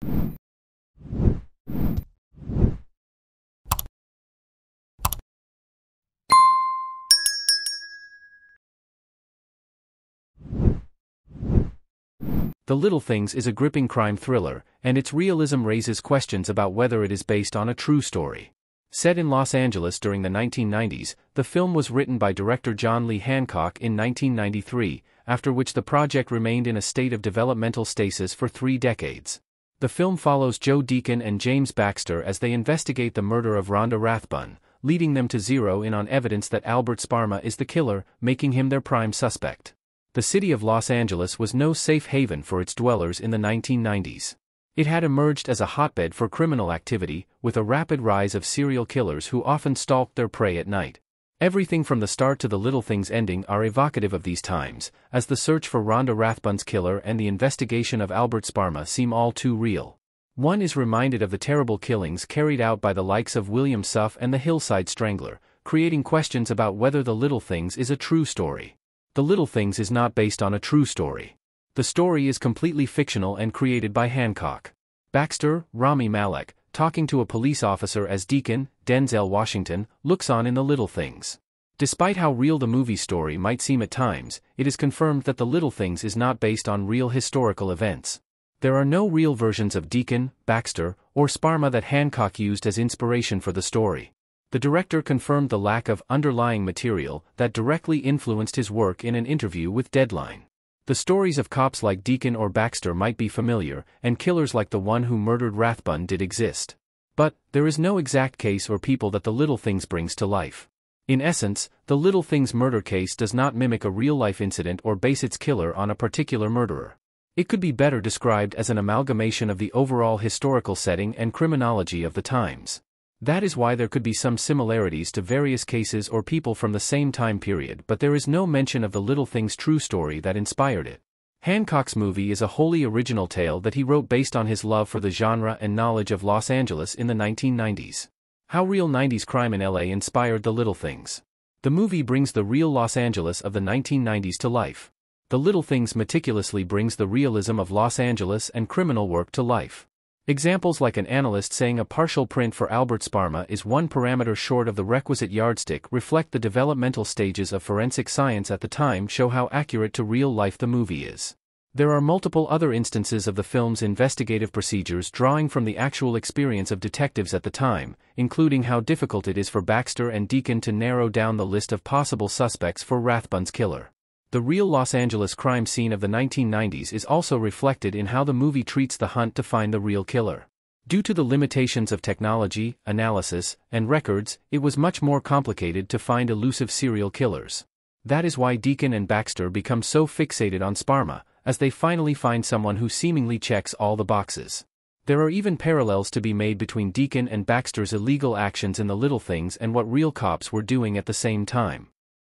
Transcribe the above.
The Little Things is a gripping crime thriller, and its realism raises questions about whether it is based on a true story. Set in Los Angeles during the 1990s, the film was written by director John Lee Hancock in 1993, after which the project remained in a state of developmental stasis for 3 decades. The film follows Joe Deacon and James Baxter as they investigate the murder of Rhonda Rathbun, leading them to zero in on evidence that Albert Sparma is the killer, making him their prime suspect. The city of Los Angeles was no safe haven for its dwellers in the 1990s. It had emerged as a hotbed for criminal activity, with a rapid rise of serial killers who often stalked their prey at night. Everything from the start to The Little Things ending are evocative of these times, as the search for Rhonda Rathbun's killer and the investigation of Albert Sparma seem all too real. One is reminded of the terrible killings carried out by the likes of William Suff and the Hillside Strangler, creating questions about whether The Little Things is a true story. The Little Things is not based on a true story. The story is completely fictional and created by Hancock. Baxter, Rami Malek, talking to a police officer as Deacon, Denzel Washington, looks on in The Little Things. Despite how real the movie story might seem at times, it is confirmed that The Little Things is not based on real historical events. There are no real versions of Deacon, Baxter, or Sparma that Hancock used as inspiration for the story. The director confirmed the lack of underlying material that directly influenced his work in an interview with Deadline. The stories of cops like Deacon or Baxter might be familiar, and killers like the one who murdered Rathbun did exist. But, there is no exact case or people that The Little Things brings to life. In essence, The Little Things murder case does not mimic a real-life incident or base its killer on a particular murderer. It could be better described as an amalgamation of the overall historical setting and criminology of the times. That is why there could be some similarities to various cases or people from the same time period, but there is no mention of The Little Things' true story that inspired it. Hancock's movie is a wholly original tale that he wrote based on his love for the genre and knowledge of Los Angeles in the 1990s. How real 90s crime in LA inspired The Little Things. The movie brings the real Los Angeles of the 1990s to life. The Little Things meticulously brings the realism of Los Angeles and criminal work to life. Examples like an analyst saying a partial print for Albert Sparma is 1 parameter short of the requisite yardstick reflect the developmental stages of forensic science at the time show how accurate to real life the movie is. There are multiple other instances of the film's investigative procedures drawing from the actual experience of detectives at the time, including how difficult it is for Baxter and Deacon to narrow down the list of possible suspects for Rathbun's killer. The real Los Angeles crime scene of the 1990s is also reflected in how the movie treats the hunt to find the real killer. Due to the limitations of technology, analysis, and records, it was much more complicated to find elusive serial killers. That is why Deacon and Baxter become so fixated on Sparma, as they finally find someone who seemingly checks all the boxes. There are even parallels to be made between Deacon and Baxter's illegal actions in The Little Things and what real cops were doing at the same time.